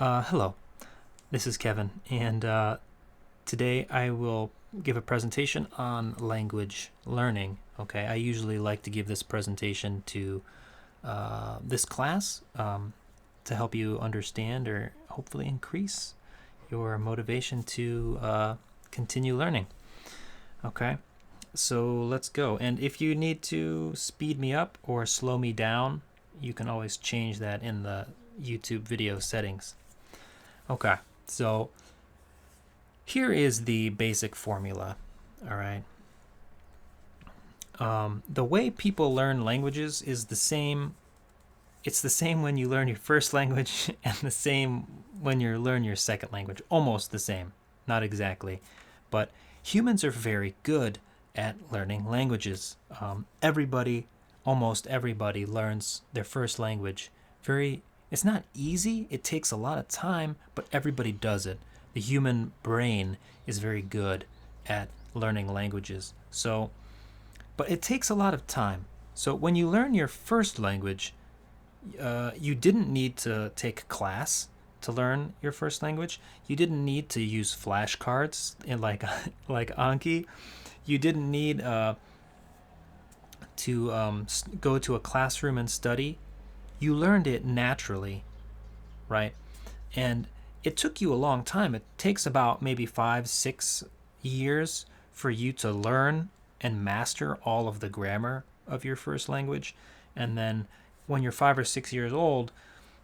Hello, this is Kevin, and today I will give a presentation on language learning. Okay, I usually like to give this presentation to this class to help you understand or hopefully increase your motivation to continue learning. Okay, so let's go. And if you need to speed me up or slow me down, you can always change that in the YouTube video settings. Okay, so here is the basic formula. All right. The way people learn languages is the same. It's the same when you learn your first language and the same when you learn your second language. Almost the same. Not exactly. But humans are very good at learning languages. Almost everybody learns their first language. It's not easy. It takes a lot of time, but everybody does it. The human brain is very good at learning languages. But it takes a lot of time. So when you learn your first language, you didn't need to take a class to learn your first language. You didn't need to use flashcards in like Anki. You didn't need to go to a classroom and study. You learned it naturally, right? And it took you a long time. It takes about maybe 5, 6 years for you to learn and master all of the grammar of your first language. And then when you're 5 or 6 years old,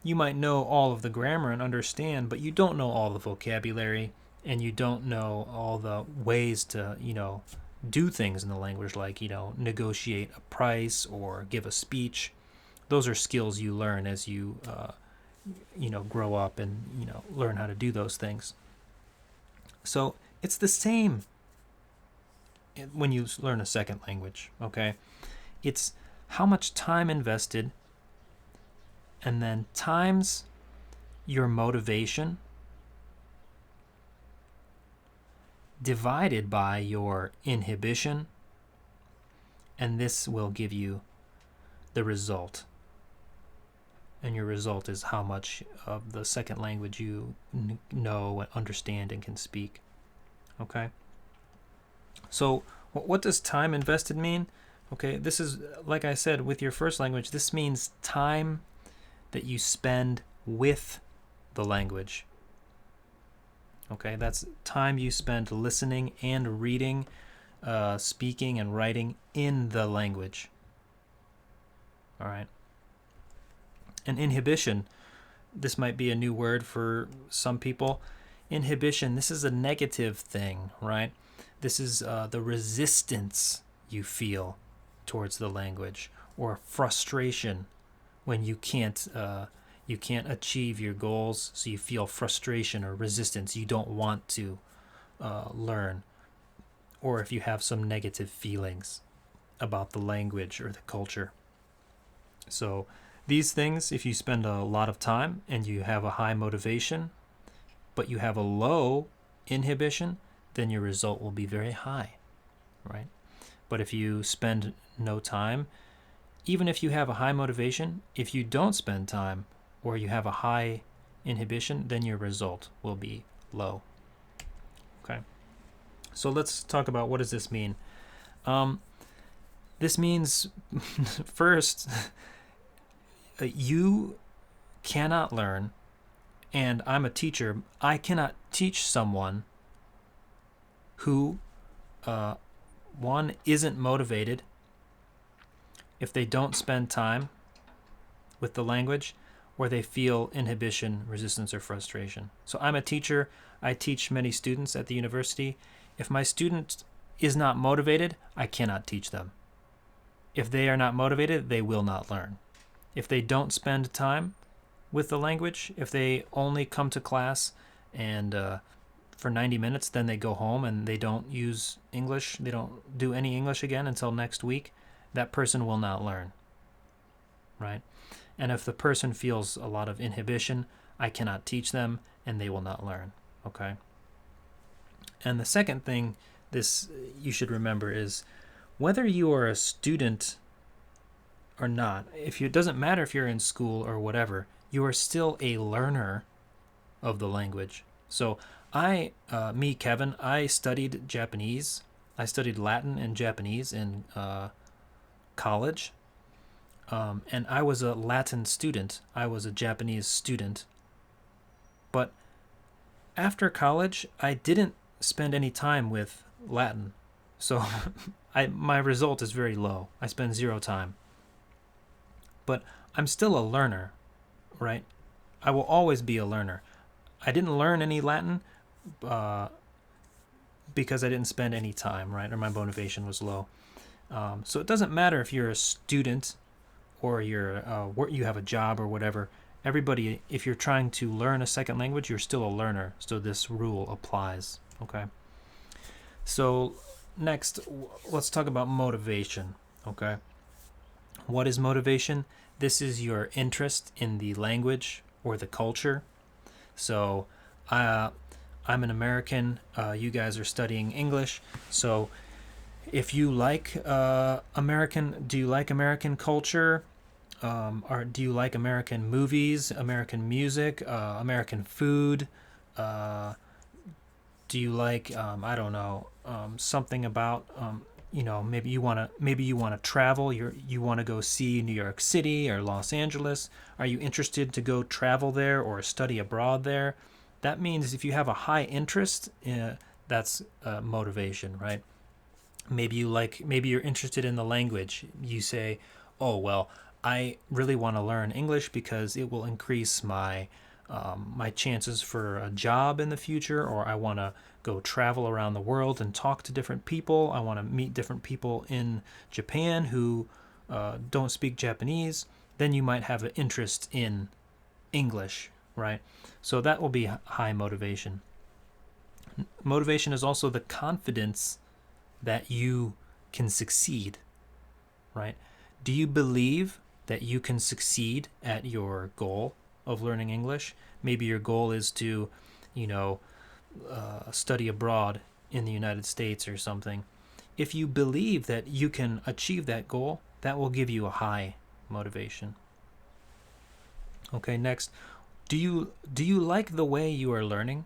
you might know all of the grammar and understand, but you don't know all the vocabulary and you don't know all the ways to, do things in the language, like, negotiate a price or give a speech. Those are skills you learn as you, grow up and, learn how to do those things. So it's the same when you learn a second language, okay? It's how much time invested and then times your motivation divided by your inhibition, and this will give you the result. And your result is how much of the second language you know, understand, and can speak. Okay? So what does time invested mean? Okay, this is, like I said, with your first language, this means time that you spend with the language. Okay, that's time you spend listening and reading, speaking and writing in the language. All right. And inhibition, this might be a new word for some people. Inhibition, this is a negative thing, right? This is the resistance you feel towards the language, or frustration when you can't achieve your goals, so you feel frustration or resistance. You don't want to learn, or if you have some negative feelings about the language or the culture. So these things, if you spend a lot of time and you have a high motivation, but you have a low inhibition, then your result will be very high, right? But if you spend no time, even if you have a high motivation, if you don't spend time or you have a high inhibition, then your result will be low. Okay. So let's talk about, what does this mean? This means, first, you cannot learn, and I'm a teacher, I cannot teach someone who, one, isn't motivated if they don't spend time with the language, or they feel inhibition, resistance, or frustration. So I'm a teacher. I teach many students at the university. If my student is not motivated, I cannot teach them. If they are not motivated, they will not learn. If they don't spend time with the language, if they only come to class and for 90 minutes, then they go home and they don't use English, they don't do any English again until next week, that person will not learn, right? And if the person feels a lot of inhibition, I cannot teach them and they will not learn, okay? And the second thing this you should remember is, whether you are a student or not, it doesn't matter if you're in school or whatever, you are still a learner of the language. So me, Kevin, I studied Japanese. I studied Latin and Japanese in college. And I was a Latin student. I was a Japanese student. But after college, I didn't spend any time with Latin. So my result is very low. I spend zero time. But I'm still a learner, right? I will always be a learner. I didn't learn any Latin uh, because I didn't spend any time, right? Or my motivation was low. So it doesn't matter if you're a student or you have a job or whatever. Everybody, if you're trying to learn a second language, you're still a learner. So this rule applies. Okay. So next, let's talk about motivation. Okay. What is motivation? This is your interest in the language or the culture. So I'm an American. You guys are studying English. So if you like do you like American culture? Or do you like American movies, American music, American food? Do you like I don't know, something about maybe you want to travel. You want to go see New York City or Los Angeles. Are you interested to go travel there or study abroad there? That means if you have a high interest, that's motivation, right? Maybe you're interested in the language. You say, oh well, I really want to learn English because it will increase my chances for a job in the future, or I want to go travel around the world and talk to different people. I want to meet different people in Japan who don't speak Japanese. Then you might have an interest in English, right? So that will be high motivation. Motivation is also the confidence that you can succeed, right? Do you believe that you can succeed at your goal of learning English? Maybe your goal is to, study abroad in the United States or something. If you believe that you can achieve that goal, that will give you a high motivation. Okay, next, do you like the way you are learning?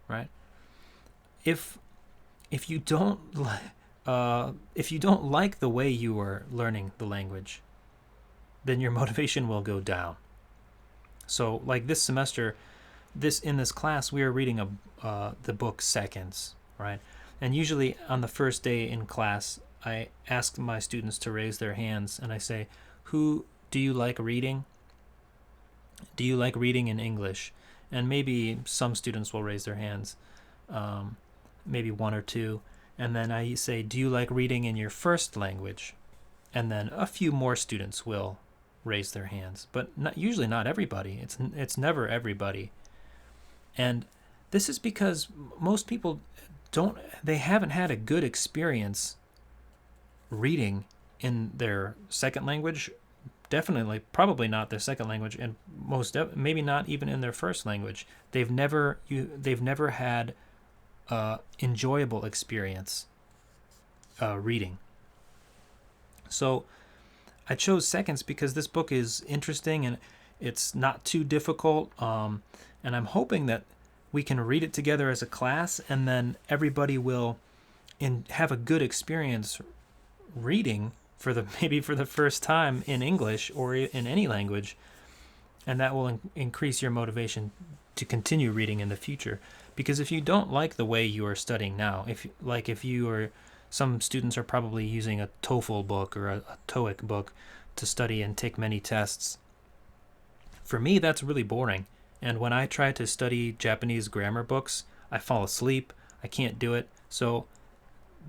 Right? If you don't if you don't like the way you are learning the language, then your motivation will go down. So, like this semester, in this class, we are reading the book Seconds, right? And usually on the first day in class, I ask my students to raise their hands, and I say, "Who do you like reading? Do you like reading in English?" And maybe some students will raise their hands, maybe one or two. And then I say, "Do you like reading in your first language?" And then a few more students will raise their hands, but usually not everybody. It's never everybody. And this is because most people they haven't had a good experience reading in their second language. Definitely, probably not their second language, and maybe not even in their first language. They've never had enjoyable experience reading. So I chose Seconds because this book is interesting and it's not too difficult. And I'm hoping that we can read it together as a class, and then everybody will have a good experience reading maybe for the first time in English or in any language, and that will increase your motivation to continue reading in the future. Because if you don't like the way you are studying now, some students are probably using a TOEFL book or a TOEIC book to study and take many tests. For me, that's really boring. And when I try to study Japanese grammar books, I fall asleep. I can't do it. So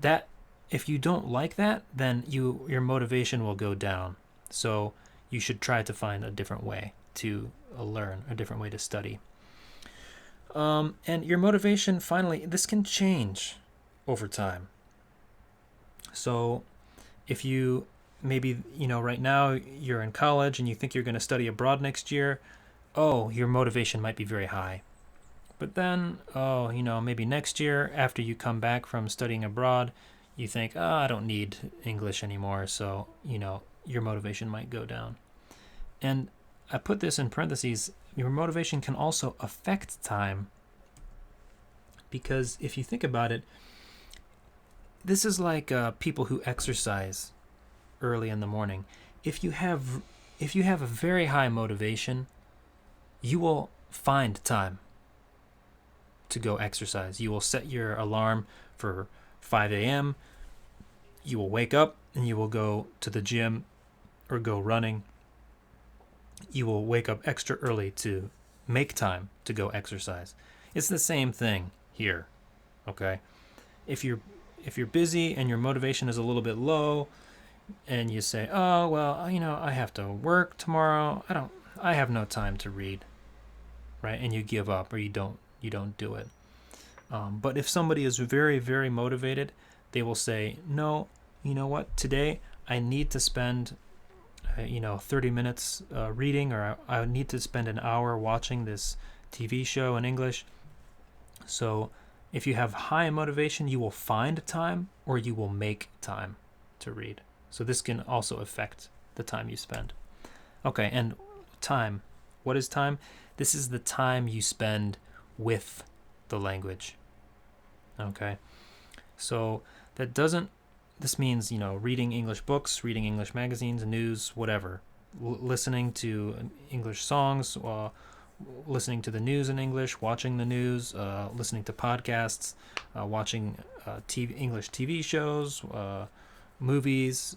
that if you don't like that, then your motivation will go down. So you should try to find a different way to learn, a different way to study. And your motivation, finally, this can change over time. So if you maybe, right now you're in college and you think you're going to study abroad next year, your motivation might be very high. But then, maybe next year after you come back from studying abroad, you think, I don't need English anymore. So, your motivation might go down. And I put this in parentheses your motivation can also affect time, because if you think about it, this is like people who exercise early in the morning. If you have a very high motivation, you will find time to go exercise. You will set your alarm for 5 a.m. You will wake up and you will go to the gym or go running. You will wake up extra early to make time to go exercise. It's the same thing here, okay? If you're busy and your motivation is a little bit low, and you say, "Oh, well, I have to work tomorrow. I have no time to read." Right? And you give up, or you don't do it. But if somebody is very, very motivated, they will say, "No, you know what? Today I need to spend 30 minutes reading, or I need to spend an hour watching this TV show in English." So if you have high motivation, you will find time, or you will make time to read. So this can also affect the time you spend. Okay, and time. What is time? This is the time you spend with the language. Okay, so this means, reading English books, reading English magazines, news, whatever, listening to English songs, listening to the news in English, watching the news, listening to podcasts, watching English TV shows, movies,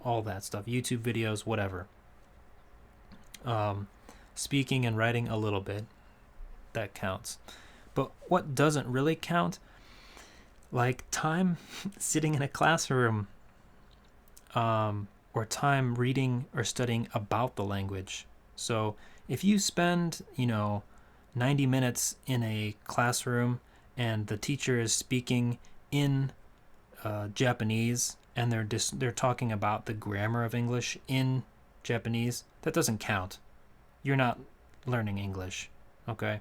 all that stuff, YouTube videos, whatever. Speaking and writing a little bit, that counts. But what doesn't really count, like time sitting in a classroom, or time reading or studying about the language. So if you spend 90 minutes in a classroom and the teacher is speaking in Japanese, and they're talking about the grammar of English in Japanese, that doesn't count. You're not learning English, okay?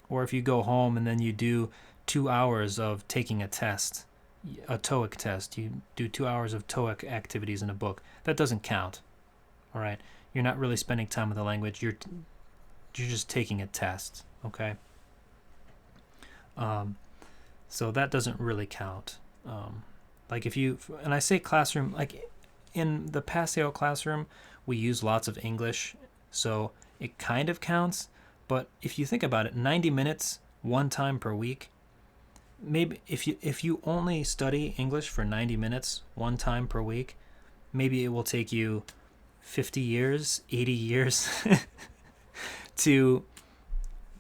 Or if you go home and then you do 2 hours of taking a test, a TOEIC test, you do 2 hours of TOEIC activities in a book, that doesn't count, all right? You're not really spending time with the language. You're just taking a test, okay? So that doesn't really count. Like and I say classroom, like in the Paseo classroom, we use lots of English, so it kind of counts. But if you think about it, 90 minutes one time per week, maybe if you only study English for 90 minutes one time per week, maybe it will take you 50 years, 80 years to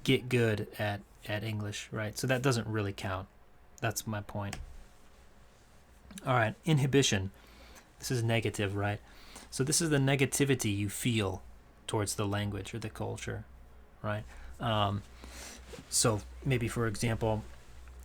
get good at English, right? So that doesn't really count. That's my point. All right, inhibition. This is negative, right? So this is the negativity you feel towards the language or the culture, right? So maybe, for example,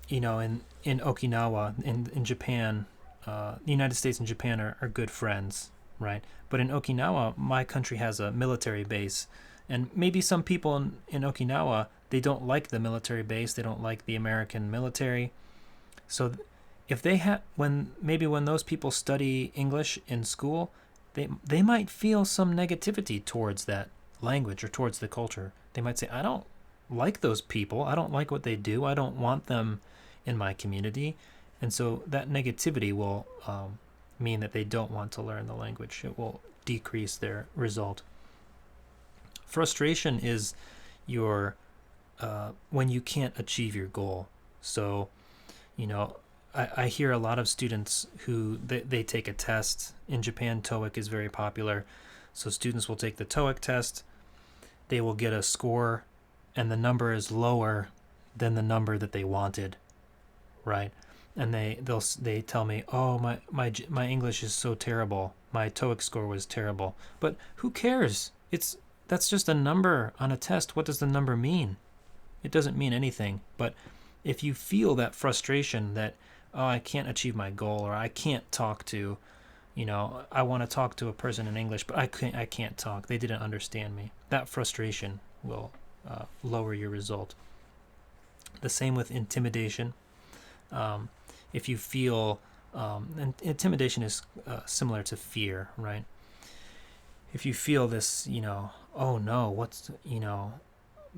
in Okinawa, in Japan, the United States and Japan are good friends, right? But in Okinawa, my country has a military base, and maybe some people in Okinawa, they don't like the military base, they don't like the American military. So if they when those people study English in school, they might feel some negativity towards that language or towards the culture. They might say, "I don't like those people. I don't like what they do. I don't want them in my community." And so that negativity will mean that they don't want to learn the language. It will decrease their result. Frustration is when you can't achieve your goal. So, I hear a lot of students who they take a test. In Japan, TOEIC is very popular. So students will take the TOEIC test. They will get a score, and the number is lower than the number that they wanted, right? And they tell me, "Oh, my English is so terrible. My TOEIC score was terrible." But who cares? That's just a number on a test. What does the number mean? It doesn't mean anything. But if you feel that frustration that, "Oh, I can't achieve my goal," or "I can't talk to, I want to talk to a person in English, but I can't talk. They didn't understand me." That frustration will lower your result. The same with intimidation. If you feel, and intimidation is similar to fear, right? If you feel this, "Oh no,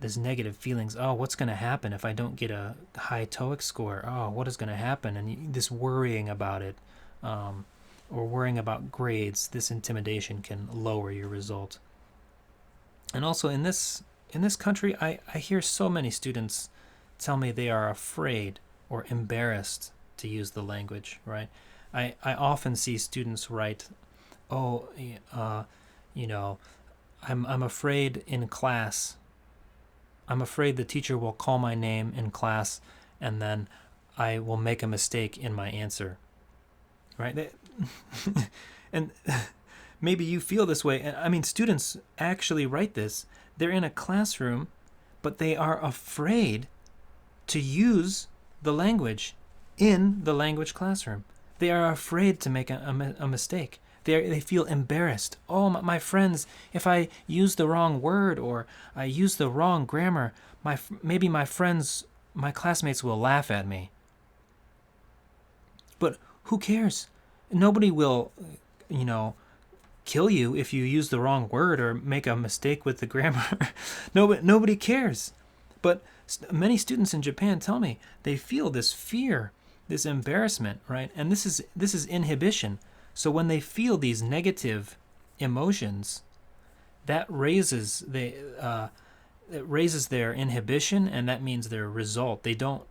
this negative feelings. Oh, what's going to happen if I don't get a high TOEIC score? Oh, what is going to happen? And this worrying about it, or worrying about grades, this intimidation can lower your result. And also in this country, I hear so many students tell me they are afraid or embarrassed to use the language, right? I often see students write, oh, I'm afraid in class. I'm afraid the teacher will call my name in class and then I will make a mistake in my answer, right? And maybe you feel this way. I mean, students actually write this. They're in a classroom, but they are afraid to use the language in the language classroom. They are afraid to make a mistake. They feel embarrassed. Oh, my friends, if I use the wrong word or I use the wrong grammar, maybe my classmates will laugh at me. But who cares? Nobody will, kill you if you use the wrong word or make a mistake with the grammar. Nobody cares. But many students in Japan tell me they feel this fear, this embarrassment, right? And this is inhibition. So when they feel these negative emotions, that raises their inhibition, and that means their result. They don't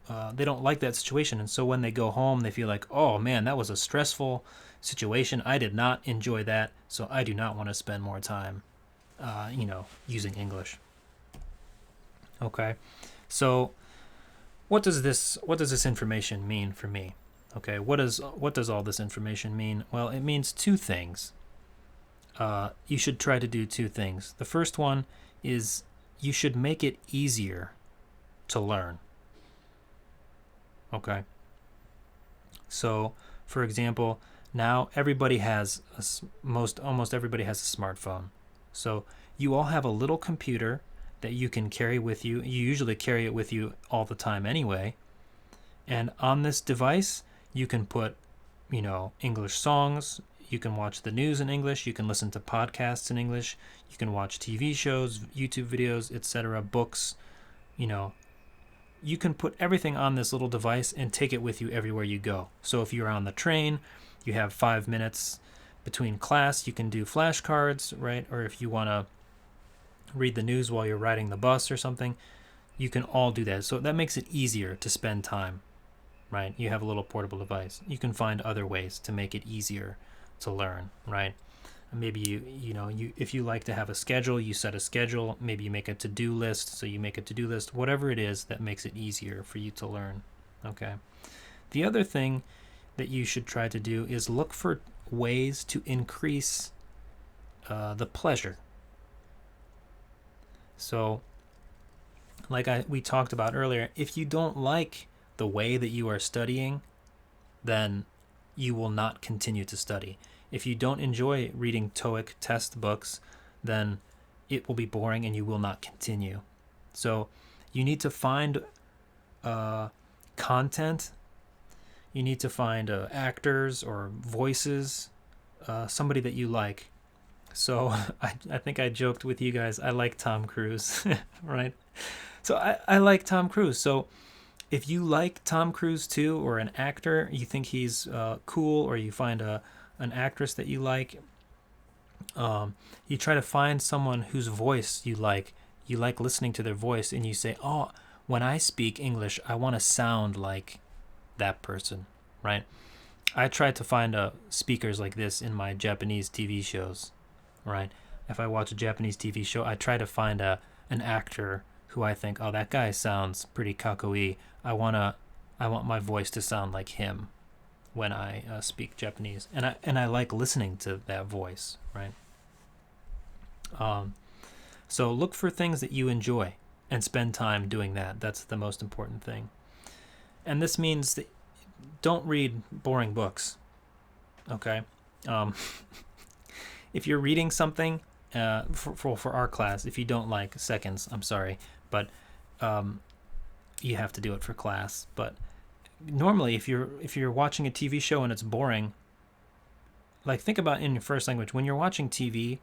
like that situation, and so when they go home, they feel like, oh man, that was a stressful situation. I did not enjoy that, so I do not want to spend more time, using English. Okay, so what does this information mean for me? Okay, what does all this information mean? Well, it means two things. You should try to do two things. The first one is you should make it easier to learn. Okay. So, for example, now everybody has almost everybody has a smartphone. So you all have a little computer that you can carry with you. You usually carry it with you all the time anyway. And on this device, you can put, English songs. You can watch the news in English. You can listen to podcasts in English. You can watch TV shows, YouTube videos, etc., books. You can put everything on this little device and take it with you everywhere you go. So if you're on the train, you have 5 minutes between class, you can do flashcards, right? Or if you want to read the news while you're riding the bus or something, you can all do that. So that makes it easier to spend time, right? You have a little portable device. You can find other ways to make it easier to learn, right? Maybe you if you like to have a schedule, you set a schedule. Maybe you make a to-do list, so you make a to-do list. Whatever it is that makes it easier for you to learn. Okay. The other thing that you should try to do is look for ways to increase the pleasure. So, like we talked about earlier, if you don't like the way that you are studying, then you will not continue to study. If you don't enjoy reading TOEIC test books, then it will be boring and you will not continue. So you need to find content. You need to find actors or voices, somebody that you like. So I think I joked with you guys, I like Tom Cruise, right? So I like Tom Cruise. So if you like Tom Cruise too, or an actor, you think he's cool, or you find an actress that you like, you try to find someone whose voice you like listening to their voice, and you say, oh, when I speak English, I want to sound like that person, right? I try to find speakers like this in my Japanese TV shows, right? If I watch a Japanese TV show, I try to find an actor who I think, oh, that guy sounds pretty kakoi. I want my voice to sound like him when I speak Japanese, and I like listening to that voice, right? So look for things that you enjoy and spend time doing that. That's the most important thing. And this means that don't read boring books, okay? If you're reading something for our class, if you don't like seconds, I'm sorry, but you have to do it for class. But normally, if you're watching a TV show and it's boring, like think about in your first language, when you're watching TV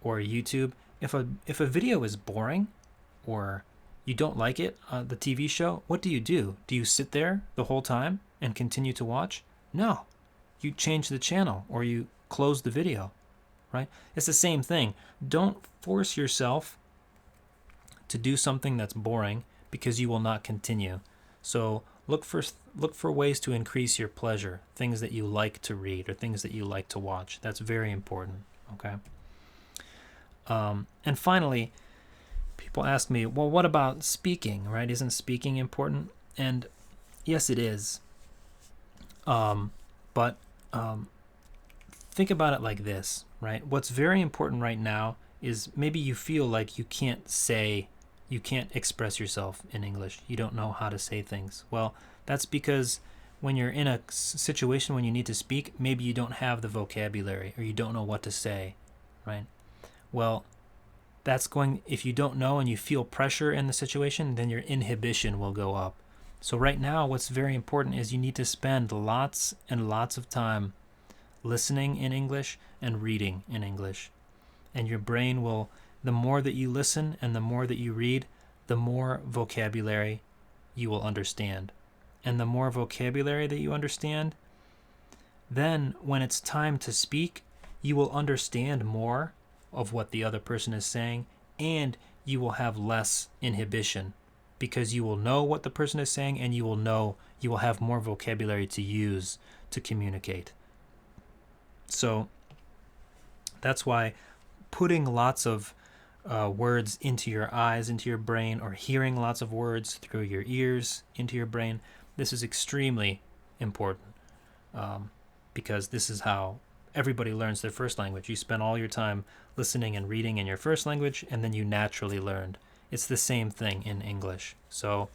or YouTube, if a video is boring, or you don't like it, the TV show, what do? Do you sit there the whole time and continue to watch? No. You change the channel or you close the video, right? It's the same thing. Don't force yourself to do something that's boring because you will not continue. So look for ways to increase your pleasure, things that you like to read or things that you like to watch. That's very important, okay? And finally, people ask me, well, what about speaking, right? Isn't speaking important? And yes, it is. But think about it like this, right? What's very important right now is maybe you feel like you can't express yourself in English. You don't know how to say things. Well, that's because when you're in a situation when you need to speak, maybe you don't have the vocabulary or you don't know what to say, right? Well, if you don't know and you feel pressure in the situation, then your inhibition will go up. So right now, what's very important is you need to spend lots and lots of time listening in English and reading in English. And your brain will, the more that you listen and the more that you read, the more vocabulary you will understand. And the more vocabulary that you understand, then when it's time to speak, you will understand more of what the other person is saying, and you will have less inhibition because you will know what the person is saying and you will have more vocabulary to use to communicate. So that's why putting lots of words into your eyes, into your brain, or hearing lots of words through your ears into your brain, this is extremely important because this is how everybody learns their first language. You spend all your time listening and reading in your first language, and then you naturally learned. It's the same thing in English. So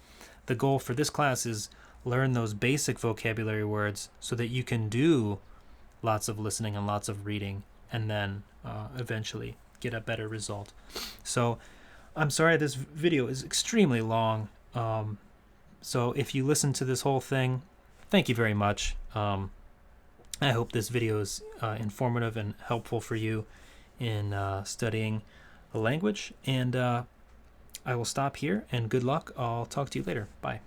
the goal for this class is learn those basic vocabulary words so that you can do lots of listening and lots of reading, and then eventually get a better result. So I'm sorry this video is extremely long. So if you listen to this whole thing, thank you very much. I hope this video is informative and helpful for you in studying a language. And I will stop here, and good luck. I'll talk to you later. Bye.